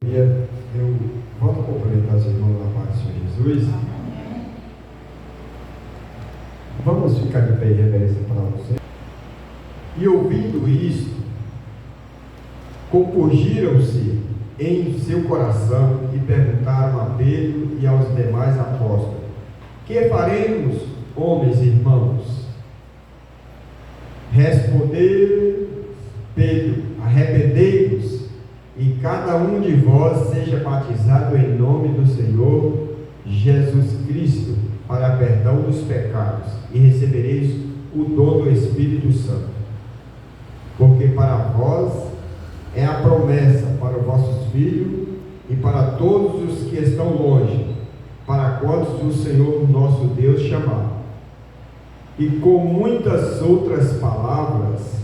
Eu volto a cumprimentar os irmãos na paz do Senhor Jesus. Vamos ficar de pé em reverência para o Senhor. E ouvindo isto, compungiram-se em seu coração e perguntaram a Pedro e aos demais apóstolos: que faremos, homens e irmãos? Respondeu Pedro: arrependei-vos e cada um de vós seja batizado em nome do Senhor Jesus Cristo para perdão dos pecados, e recebereis o dom do Espírito Santo. Porque para vós é a promessa para os vossos filhos e para todos os que estão longe, para quantos o Senhor nosso Deus chamar. E com muitas outras palavras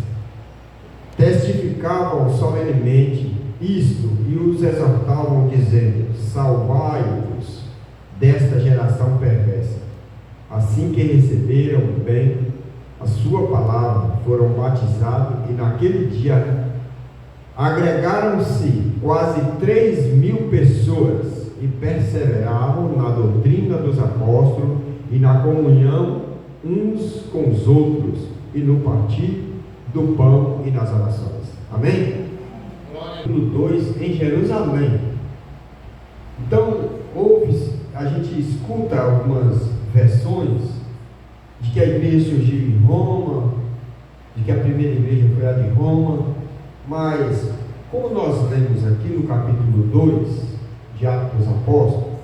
testificavam solenemente isto e os exortavam, dizendo: salvai-vos desta geração perversa. Assim que receberam bem a sua palavra, foram batizados, e naquele dia agregaram-se quase 3.000 pessoas e perseveravam na doutrina dos apóstolos e na comunhão uns com os outros e no partir do pão e nas orações. Amém? Capítulo 2, em Jerusalém. Então, a gente escuta algumas versões de que a igreja surgiu em Roma, de que a primeira igreja foi a de Roma, mas, como nós lemos aqui no capítulo 2 de Atos dos Apóstolos,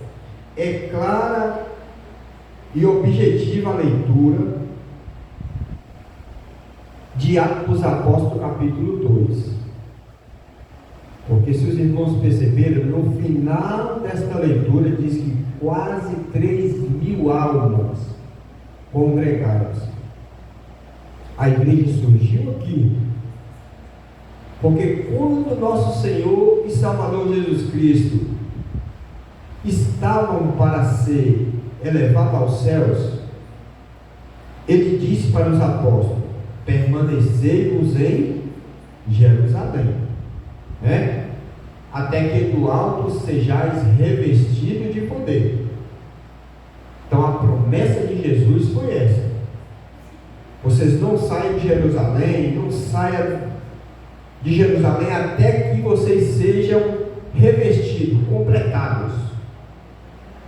é clara e objetiva a leitura de Atos dos Apóstolos, capítulo 2. Porque, se os irmãos perceberam, no final desta leitura diz que quase 3.000 almas congregaram-se. A igreja surgiu aqui, porque quando nosso Senhor e Salvador Jesus Cristo estavam para ser elevado aos céus, ele disse para os apóstolos: permanecei-vos em Jerusalém, até que do alto sejais revestidos de poder. Então a promessa de Jesus foi essa: vocês não saiam de Jerusalém, não saiam de Jerusalém até que vocês sejam revestidos, completados.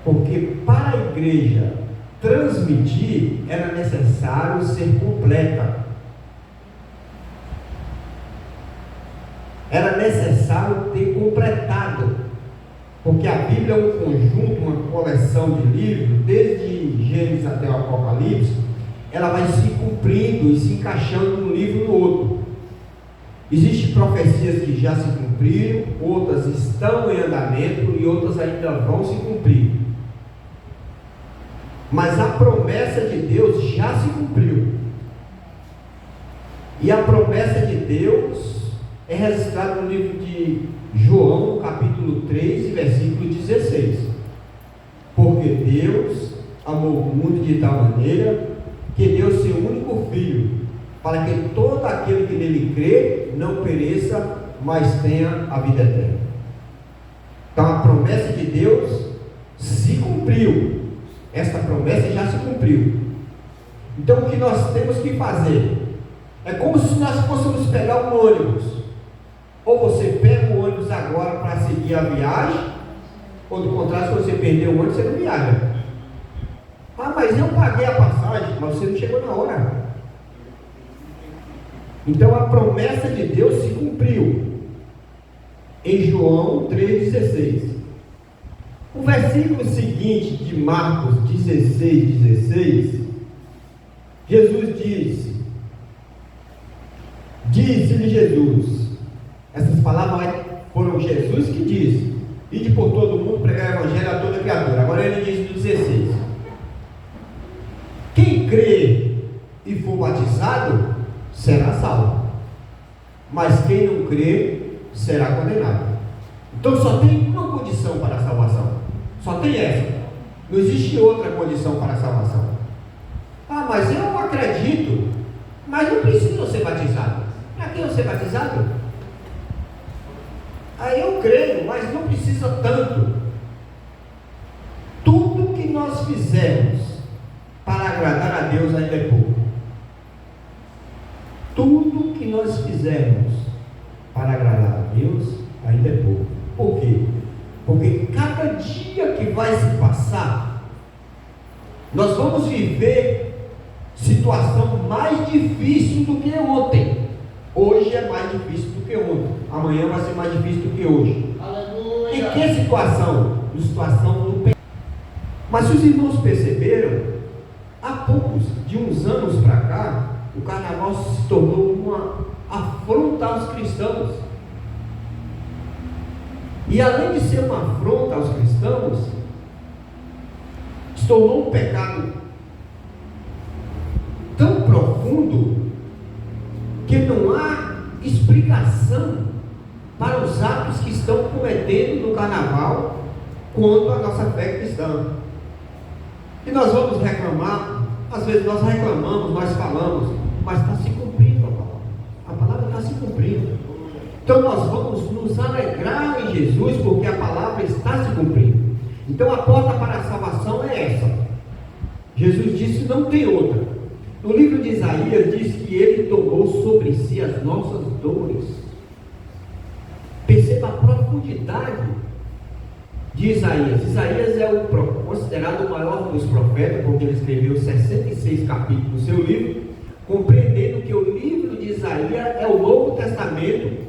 Porque para a igreja transmitir era necessário ser completa. Era necessário ter completado, porque a Bíblia é um conjunto, uma coleção de livros, desde Gênesis até o Apocalipse. Ela vai se cumprindo e se encaixando de um livro no outro. Existem profecias que já se cumpriram, outras estão em andamento e outras ainda vão se cumprir. Mas a promessa de Deus já se cumpriu. E a promessa de Deus é registrado no livro de João, capítulo 3, versículo 16. Porque Deus amou o mundo de tal maneira que deu seu único Filho, para que todo aquele que nele crê não pereça, mas tenha a vida eterna. Então a promessa de Deus se cumpriu. Esta promessa já se cumpriu. Então o que nós temos que fazer? É como se nós fôssemos pegar um ônibus. Ou você pega o ônibus agora para seguir a viagem, ou do contrário, se você perder o ônibus, você não viaja. Ah, mas eu paguei a passagem, mas você não chegou na hora. Então a promessa de Deus se cumpriu. Em João 3,16. O versículo seguinte de Marcos 16, Jesus disse-lhe Jesus, essas palavras foram Jesus que disse: ide por todo mundo pregar o evangelho a toda criatura. Agora ele diz no 16: quem crê e for batizado será salvo, mas quem não crê será condenado. Então só tem uma condição para a salvação, só tem essa, não existe outra condição para a salvação. Ah, mas eu acredito, mas não preciso ser batizado. Para que eu ser batizado? Aí eu creio, mas não precisa tanto. Tudo que nós fizermos para agradar a Deus ainda é pouco. Tudo que nós fizermos para agradar a Deus ainda é pouco. Por quê? Porque cada dia que vai se passar, nós vamos viver situação mais difícil do que ontem. Hoje é mais difícil do que ontem. Amanhã vai ser mais difícil do que hoje. Aleluia. Em que situação? Em situação do pecado. Mas se os irmãos perceberam, há poucos, de uns anos para cá, o carnaval se tornou uma afronta aos cristãos. E além de ser uma afronta aos cristãos, se tornou um pecado tão profundo que não há explicação para os atos que estão cometendo no carnaval quanto à nossa fé cristã. E nós vamos reclamar, às vezes nós reclamamos, nós falamos, mas está se cumprindo a palavra. A palavra está se cumprindo. Então nós vamos nos alegrar em Jesus, porque a palavra está se cumprindo. Então a porta para a salvação é essa. Jesus disse: não tem outra. No livro de Isaías diz que ele tomou sobre si as nossas dores. Perceba a profundidade de Isaías. Isaías é considerado o maior dos profetas, porque ele escreveu 66 capítulos no seu livro, compreendendo que o livro de Isaías é o Novo Testamento,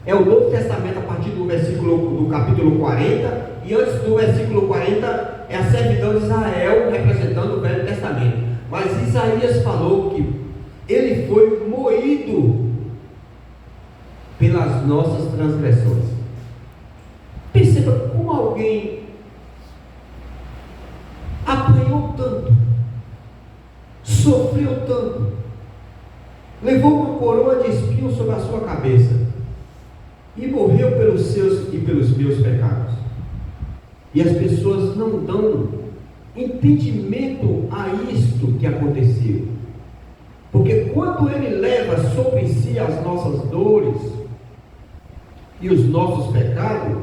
é o Novo Testamento a partir do capítulo 40, e antes do versículo 40 é a servidão de Israel representando o Velho Testamento. Mas Isaías falou que ele foi moído pelas nossas transgressões. Perceba como alguém apanhou tanto, sofreu tanto, levou uma coroa de espinhos sobre a sua cabeça e morreu pelos seus e pelos meus pecados. E as pessoas não dão entendimento a isto que aconteceu. Porque quando ele leva sobre si as nossas dores e os nossos pecados,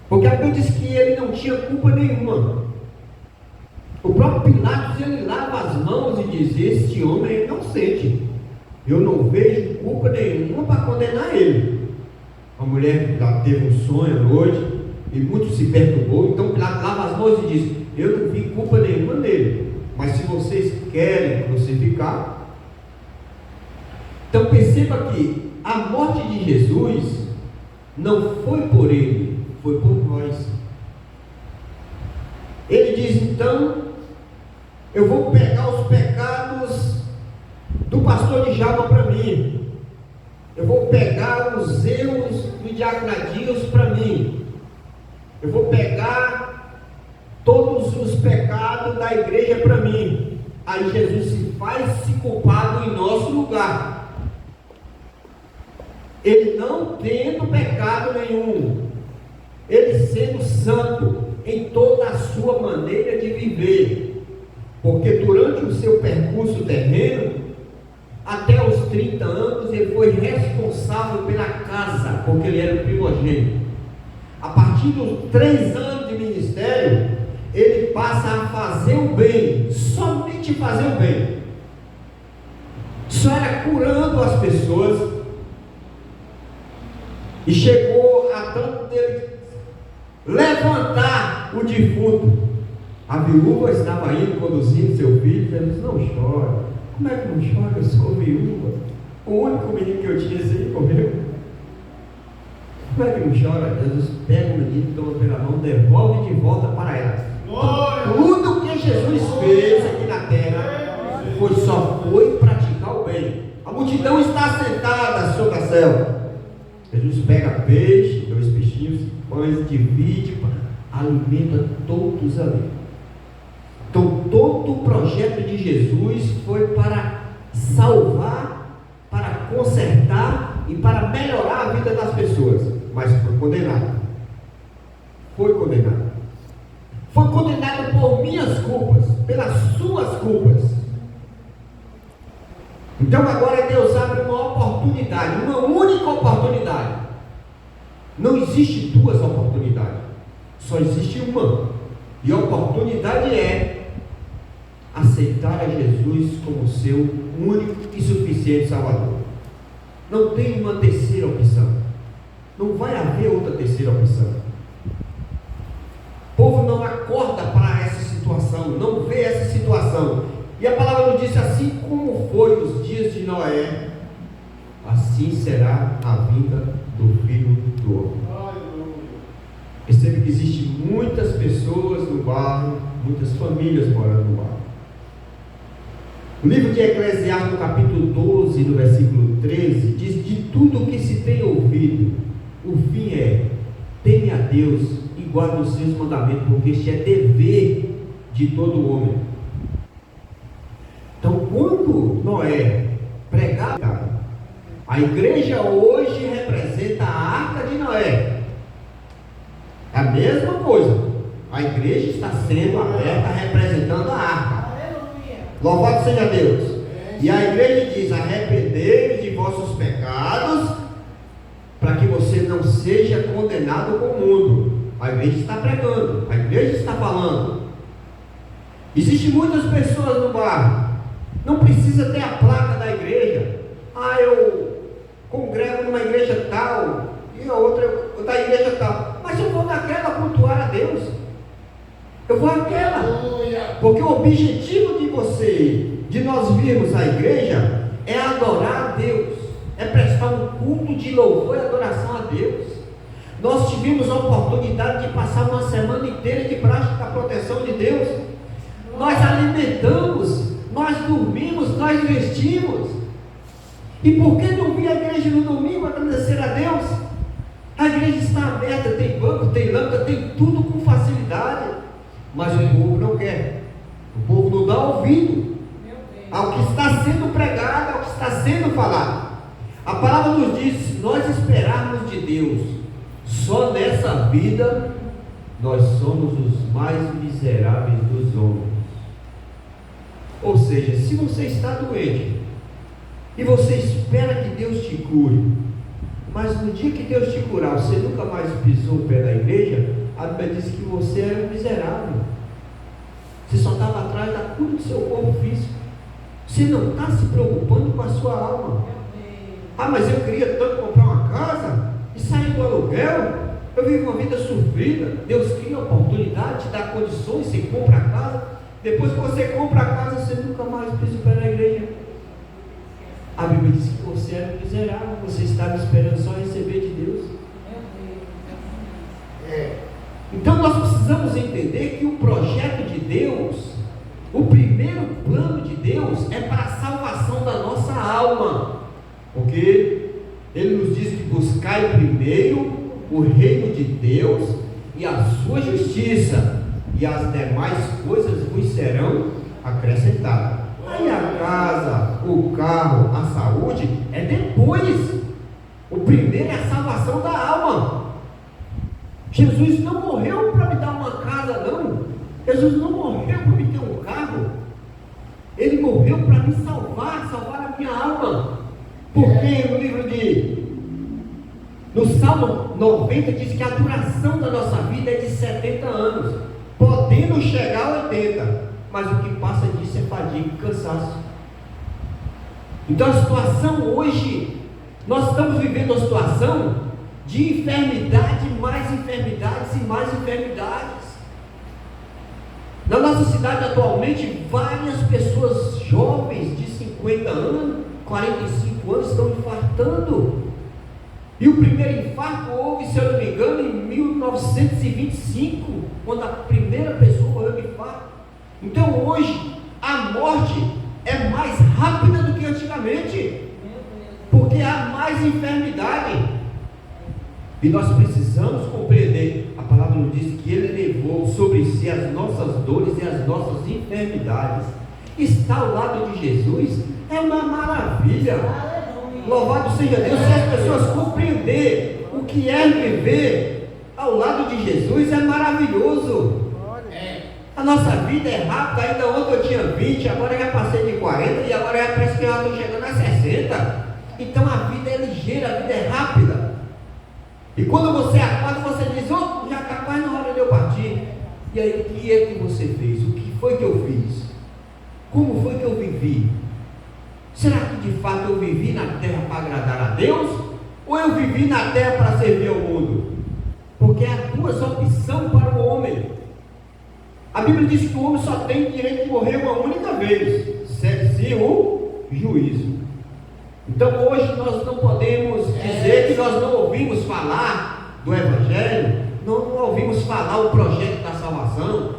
porque a Bíblia diz que ele não tinha culpa nenhuma. O próprio Pilatos, ele lava as mãos e diz: este homem é inocente, eu não vejo culpa nenhuma para condenar ele. A mulher teve um sonho à noite e muito se perturbou, então Pilatos lava as mãos e diz: eu não vi culpa nenhuma nele, mas se vocês querem crucificar. Então perceba que a morte de Jesus não foi por ele, foi por nós. Ele diz: então eu vou pegar os pecados do pastor Djalma para mim, eu vou pegar os erros do Diaconadios para mim, eu vou pegar todos os pecados da igreja para mim. Aí Jesus se faz-se culpado em nosso lugar, ele não tendo pecado nenhum, ele sendo santo em toda a sua maneira de viver, porque durante o seu percurso terreno, até os 30 anos, ele foi responsável pela casa, porque ele era o primogênito. A partir dos 3 anos de ministério, ele passa a fazer o bem, somente fazer o bem. Só era curando as pessoas, e chegou a tanto dele levantar o defunto. A viúva estava indo conduzindo seu filho, Jesus: não chora. Como é que não chora? Eu sou viúva. O único menino que eu tinha, esse aí morreu. Como é que não chora? Jesus pega o menino, toma pela mão, devolve de volta para ela. Tudo que Jesus fez aqui na terra foi praticar o bem. A multidão está sentada sobre a selva. Jesus pega peixe, 2 peixinhos, pães, divide, alimenta todos ali. Então todo o projeto de Jesus foi para salvar, para consertar e para melhorar a vida das pessoas. Mas foi condenado. Foi condenado. Foi condenado por minhas culpas, pelas suas culpas. Então agora Deus abre uma oportunidade, uma única oportunidade. Não existe duas oportunidades, só existe uma. E a oportunidade é aceitar a Jesus como seu único e suficiente Salvador. Não tem uma terceira opção. Não vai haver outra terceira opção. O povo não acorda para essa situação, não vê essa situação. E a palavra nos diz: assim como foi os dias de Noé, assim será a vinda do Filho do Homem. Percebe que existem muitas pessoas no barro, muitas famílias morando no barro. O livro de Eclesiastes, no capítulo 12, no versículo 13, diz: de tudo o que se tem ouvido, o fim é: teme a Deus e guarde os seus mandamentos, porque este é dever de todo homem. Então, quando Noé pregava, a igreja hoje representa a arca de Noé. É a mesma coisa. A igreja está sendo aberta representando a arca. Louvado seja Deus. E a igreja diz: arrependei-vos de vossos pecados, para que você não seja condenado com o mundo. A igreja está pregando, a igreja está falando. Existem muitas pessoas no bairro. Não precisa ter a placa da igreja. Eu congrego numa igreja tal e a outra da igreja tal. Mas eu vou naquela cultuar a Deus. Eu vou naquela. Porque o objetivo de nós virmos à igreja é adorar a Deus, é prestar um culto de louvor e adoração a Deus. Nós tivemos a oportunidade de passar uma semana inteira debaixo da proteção de Deus. Nós alimentamos, nós dormimos, nós vestimos. E por que não vir à igreja no domingo agradecer a Deus? A igreja está aberta, tem banco, tem lâmpada, tem tudo com facilidade. Mas o povo não quer. O povo não dá ouvido ao que está sendo pregado, ao que está sendo falado. A palavra nos diz: se nós esperarmos de Deus só nessa vida, nós somos os mais miseráveis dos homens. Ou seja, se você está doente e você espera que Deus te cure, mas no dia que Deus te curar, você nunca mais pisou o pé da igreja, a Bíblia diz que você era miserável. Você só estava atrás da cura do seu corpo físico. Você não está se preocupando com a sua alma. Mas eu queria tanto comprar uma casa e sair do aluguel. Eu vivo uma vida sofrida. Deus cria a oportunidade, te dá condições, você compra a casa. Depois que você compra a casa, você nunca mais pisa o pé na igreja. A Bíblia diz que você era miserável, você estava esperando só receber de Deus. Então nós precisamos entender que o projeto de Deus, o primeiro plano de Deus é para a salvação da nossa alma. Porque Ele nos diz que buscai primeiro o reino de Deus e a sua justiça, e as demais coisas vos serão acrescentadas. Aí a casa, o carro, a saúde é depois. O primeiro é a salvação da alma. Jesus não morreu para me dar uma casa, não. Jesus não morreu para me ter um carro. Ele morreu para me salvar a minha alma. Porque no Salmo 90 diz que a duração da nossa vida é de 70 anos, podendo chegar a 80. Mas o que passa disso é fadiga e cansaço. Então a situação hoje, nós estamos vivendo uma situação de enfermidade, mais enfermidades e mais enfermidades. Na nossa cidade atualmente, várias pessoas jovens de 50 anos, 45 anos estão infartando. E o primeiro infarto houve, se eu não me engano, em 1925, quando a primeira pessoa morreu de infarto. Então hoje a morte é mais rápida do que antigamente, porque há mais enfermidade. E nós precisamos compreender, a palavra nos diz que Ele levou sobre si as nossas dores e as nossas enfermidades. Estar ao lado de Jesus é uma maravilha. Louvado seja Deus. Se as pessoas compreenderem o que é viver ao lado de Jesus, é maravilhoso. A nossa vida é rápida, ainda ontem eu tinha 20, agora eu já passei de 40 e agora já parece que eu estou chegando a 60. Então a vida é ligeira, a vida é rápida. E quando você acorda, você diz, já está quase na hora de eu partir. E aí, o que é que você fez? O que foi que eu fiz? Como foi que eu vivi? Será que de fato eu vivi na terra para agradar a Deus? Ou eu vivi na terra para servir ao mundo? Porque há duas opções para o homem. A Bíblia diz que o homem só tem direito de morrer uma única vez, se o juízo. Então hoje nós não podemos dizer que nós não ouvimos falar do Evangelho, não ouvimos falar o projeto da salvação.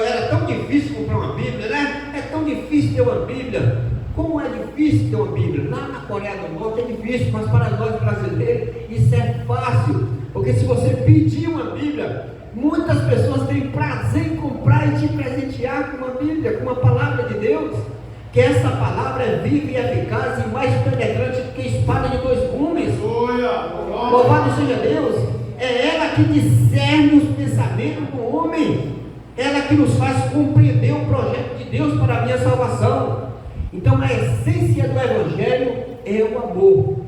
Era tão difícil comprar uma Bíblia, né? É tão difícil ter uma Bíblia. Como é difícil ter uma Bíblia? Lá na Coreia do Norte é difícil, mas para nós brasileiros isso é fácil. Porque se você pedir uma Bíblia, muitas pessoas têm prazer em comprar e te presentear com uma Bíblia, com uma palavra de Deus. Que essa palavra é viva e eficaz e mais penetrante do que espada de dois gumes. Louvado seja Deus. É ela que discerne os pensamentos do homem. Ela que nos faz compreender o projeto de Deus para a minha salvação. Então a essência do Evangelho é o amor.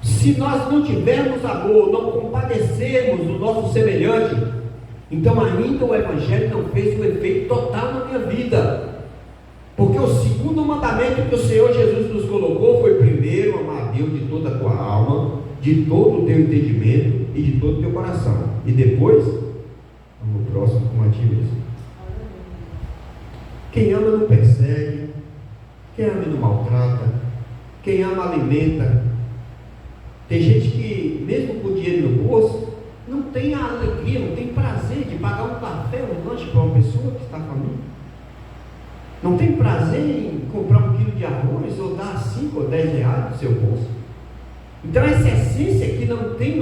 Se nós não tivermos amor, não compadecermos do nosso semelhante, então ainda o Evangelho não fez o efeito total na minha vida. Porque o segundo mandamento que o Senhor Jesus nos colocou foi: primeiro amar a Deus de toda a tua alma, de todo o teu entendimento e de todo o teu coração, e depois ama o próximo como a ti mesmo. Quem ama não persegue, quem ama não maltrata, quem ama alimenta. Tem gente que mesmo com dinheiro no bolso não tem a alegria, não tem prazer de pagar um café, um lanche para uma pessoa que está faminta. Não tem prazer em comprar um quilo de arroz ou dar 5 ou 10 reais no seu bolso. Então essa essência que não tem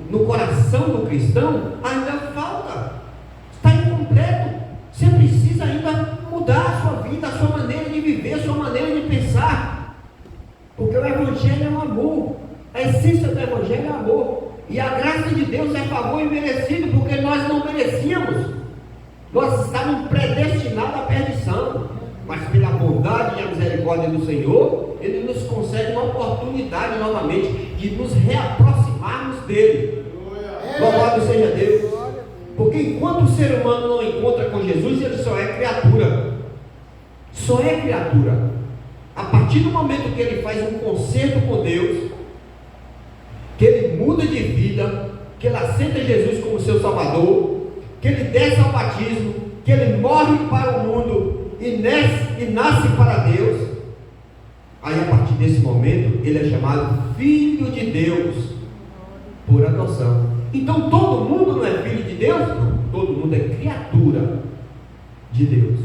no coração do cristão ainda falta, está incompleto. Você precisa ainda mudar a sua vida, a sua maneira de viver, a sua maneira de pensar. Porque o Evangelho é um amor, a essência do Evangelho é amor. E a graça de Deus é favor imerecido, porque nós não merecíamos. Nós estávamos predestinados à perdição, mas pela bondade e a misericórdia do Senhor, Ele nos concede uma oportunidade novamente de nos reaproximarmos dEle. Louvado seja Deus. Porque enquanto o ser humano não encontra com Jesus, ele só é criatura. Só é criatura. A partir do momento que ele faz um concerto com Deus, que ele muda de vida, que ele aceita Jesus como seu Salvador, que ele desce ao batismo, que ele morre para o mundo e nasce para Deus, aí a partir desse momento ele é chamado Filho de Deus por adoção. Então todo mundo não é filho de Deus? Não, todo mundo é criatura de Deus.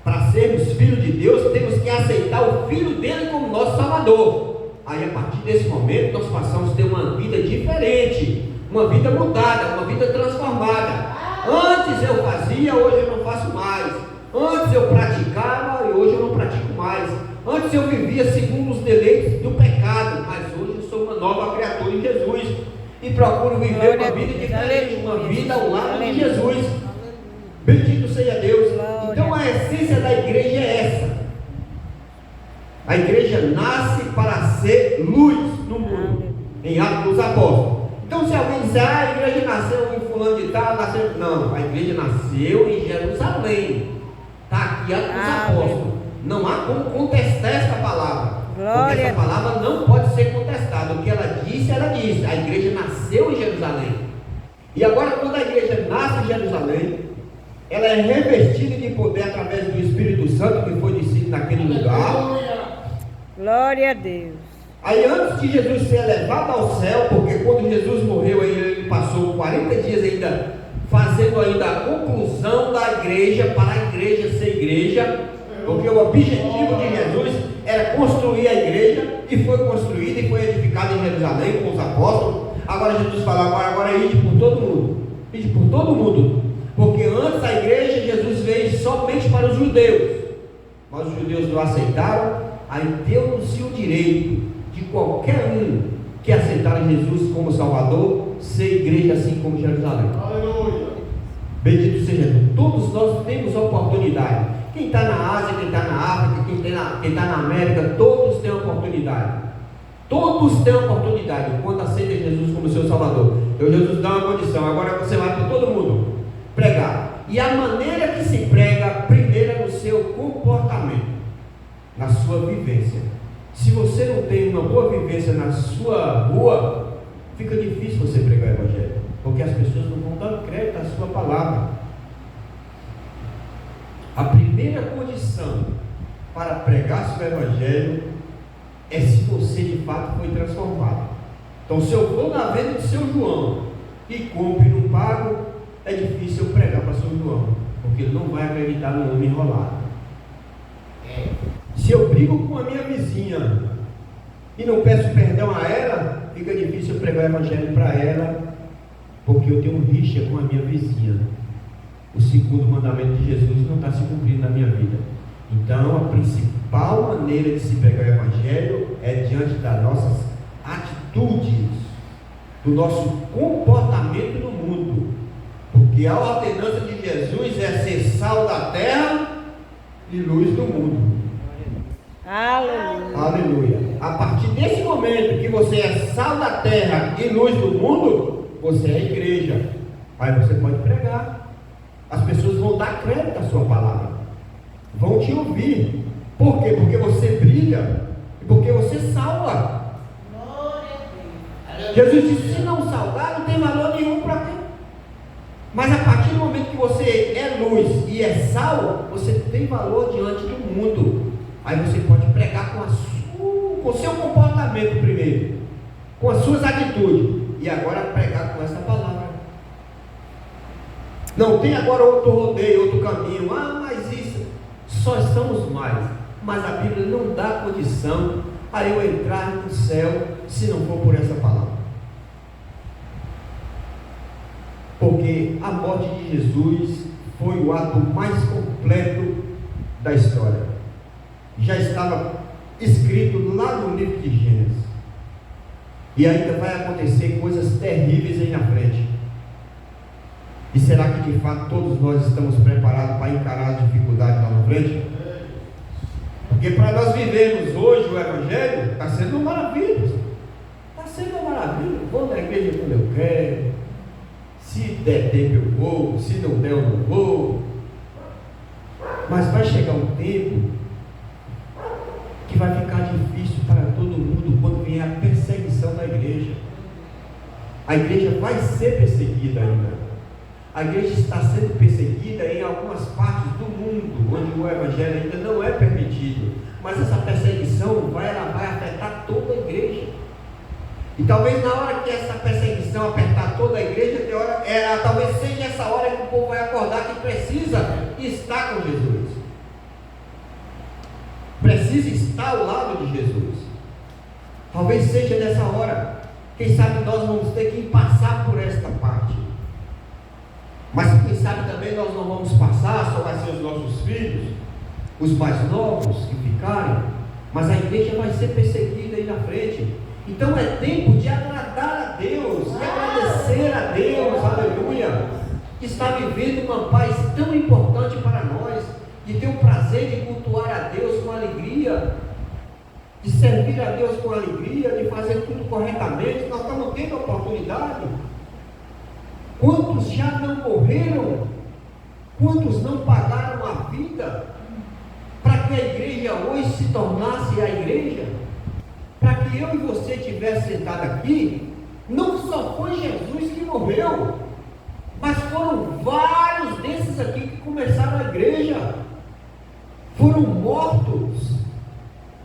Para sermos filhos de Deus, temos que aceitar o Filho dele como nosso Salvador. Aí a partir desse momento nós passamos a ter uma vida diferente, uma vida mudada, uma vida transformada. Antes eu fazia, hoje eu não faço mais. Antes eu praticava e hoje eu não pratico mais. Antes eu vivia segundo os deleites do pecado, mas hoje eu sou uma nova criatura em Jesus e procuro viver uma vida diferente, uma vida ao lado de Jesus. Bendito seja Deus. Então a essência da igreja é essa. A igreja nasce para ser luz no mundo, em Atos dos Apóstolos. Então se alguém dizer, a igreja nasceu em fulano de tal, nasceu... Não, a igreja nasceu em Jerusalém. Está aqui Atos dos Apóstolos. Não há como contestar essa palavra. Porque essa palavra não pode ser contestada. O que ela disse, ela disse. A igreja nasceu em Jerusalém. E agora quando a igreja nasce em Jerusalém, ela é revestida de poder através do Espírito Santo que foi descido naquele lugar. Glória a Deus. Aí antes de Jesus ser levado ao céu, porque quando Jesus morreu, ele passou 40 dias ainda fazendo ainda a conclusão da igreja, para a igreja ser igreja, porque o objetivo de Jesus era construir a igreja, e foi construída e foi edificada em Jerusalém com os apóstolos. Agora Jesus fala, agora ide por todo mundo, ide por todo mundo, porque antes a igreja Jesus veio somente para os judeus, mas os judeus não aceitaram. Aí deu-nos o direito de qualquer um que aceitar Jesus como Salvador, ser igreja assim como Jerusalém. Aleluia. Bendito seja Deus. Todos nós temos oportunidade. Quem está na Ásia, quem está na África, quem está na América, todos têm oportunidade. Todos têm oportunidade quando aceitam Jesus como seu Salvador. Então Jesus dá uma condição. Agora você vai para todo mundo pregar. E a maneira que se prega, primeiro é no seu comportamento, na sua vivência. Se você não tem uma boa vivência na sua rua, fica difícil você pregar o Evangelho, porque as pessoas não vão dar crédito à sua palavra. A primeira condição para pregar seu Evangelho é se você de fato foi transformado. Então, se eu vou na venda de seu João e compro e não pago, é difícil eu pregar para seu João, porque ele não vai acreditar no homem enrolado. Se eu brigo com a minha vizinha e não peço perdão a ela, fica difícil eu pregar o Evangelho para ela, porque eu tenho rixa com a minha vizinha. O segundo mandamento de Jesus não está se cumprindo na minha vida. Então, a principal maneira de se pregar o Evangelho é diante das nossas atitudes, do nosso comportamento no mundo, porque a ordenança de Jesus é ser sal da terra e luz do mundo. Aleluia. Aleluia. A partir desse momento que você é sal da terra e luz do mundo, você é igreja. Aí você pode pregar. As pessoas vão dar crédito à sua palavra, vão te ouvir. Por quê? Porque você brilha e porque você salva. Jesus disse: se não salvar, não tem valor nenhum para quem. Mas a partir do momento que você é luz e é sal, você tem valor diante do mundo. Aí você pode pregar com o seu comportamento primeiro, com as suas atitudes, e agora pregar com essa palavra. Não tem agora outro rodeio, outro caminho. Mas isso, só estamos mais. Mas a Bíblia não dá condição a eu entrar no céu se não for por essa palavra. Porque a morte de Jesus foi o ato mais completo da história. Já estava escrito lá no livro de Gênesis. E ainda vai acontecer coisas terríveis aí na frente. E será que de fato todos nós estamos preparados para encarar as dificuldades lá na frente? Porque para nós vivermos hoje o Evangelho, está sendo uma maravilha. Está sendo uma maravilha. Vou na igreja quando eu quero. Se der tempo eu vou, se não der eu não vou. Mas vai chegar um tempo que vai ficar difícil para todo mundo quando vier a perseguição da igreja. A igreja vai ser perseguida ainda. A igreja está sendo perseguida em algumas partes do mundo, onde o Evangelho ainda não é permitido. Mas essa perseguição vai afetar toda a igreja. E talvez na hora que essa perseguição apertar toda a igreja, talvez seja essa hora que o povo vai acordar que precisa estar com Jesus. Precisa estar ao lado de Jesus. Talvez seja nessa hora. Quem sabe nós vamos ter que passar por esta parte. Mas quem sabe também nós não vamos passar, só vai ser os nossos filhos, os mais novos que ficarem. Mas a igreja vai ser perseguida aí na frente. Então é tempo de agradar a Deus, de agradecer a Deus, aleluia, que está vivendo uma paz tão importante para nós, de ter o prazer de cultuar a Deus com alegria, de servir a Deus com alegria, de fazer tudo corretamente. Nós estamos tendo a oportunidade. Quantos já não morreram? Quantos não pagaram a vida para que a igreja hoje se tornasse a igreja? Para que eu e você estivesse sentado aqui, não só foi Jesus que morreu, mas foram vários desses aqui que começaram a igreja, foram mortos,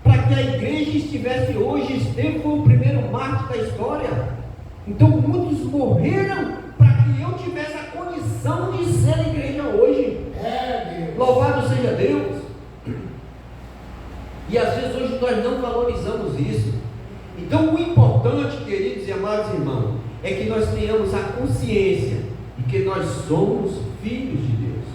para que a igreja estivesse hoje. Estevão foi o primeiro mártir da história. Então muitos morreram para que eu tivesse a condição de ser a igreja hoje. Louvado seja Deus. E às vezes hoje nós não valorizamos isso. Então o importante, queridos e amados irmãos, é que nós tenhamos a consciência de que nós somos filhos de Deus.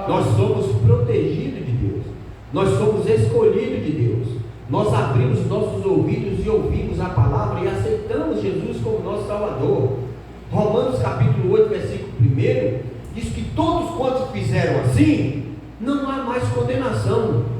Nós somos protegidos de Deus. Nós somos escolhidos de Deus. Nós abrimos nossos ouvidos e ouvimos a palavra e aceitamos Jesus como nosso Salvador. Romanos capítulo 8, versículo 1, diz que todos quantos fizeram assim, não há mais condenação.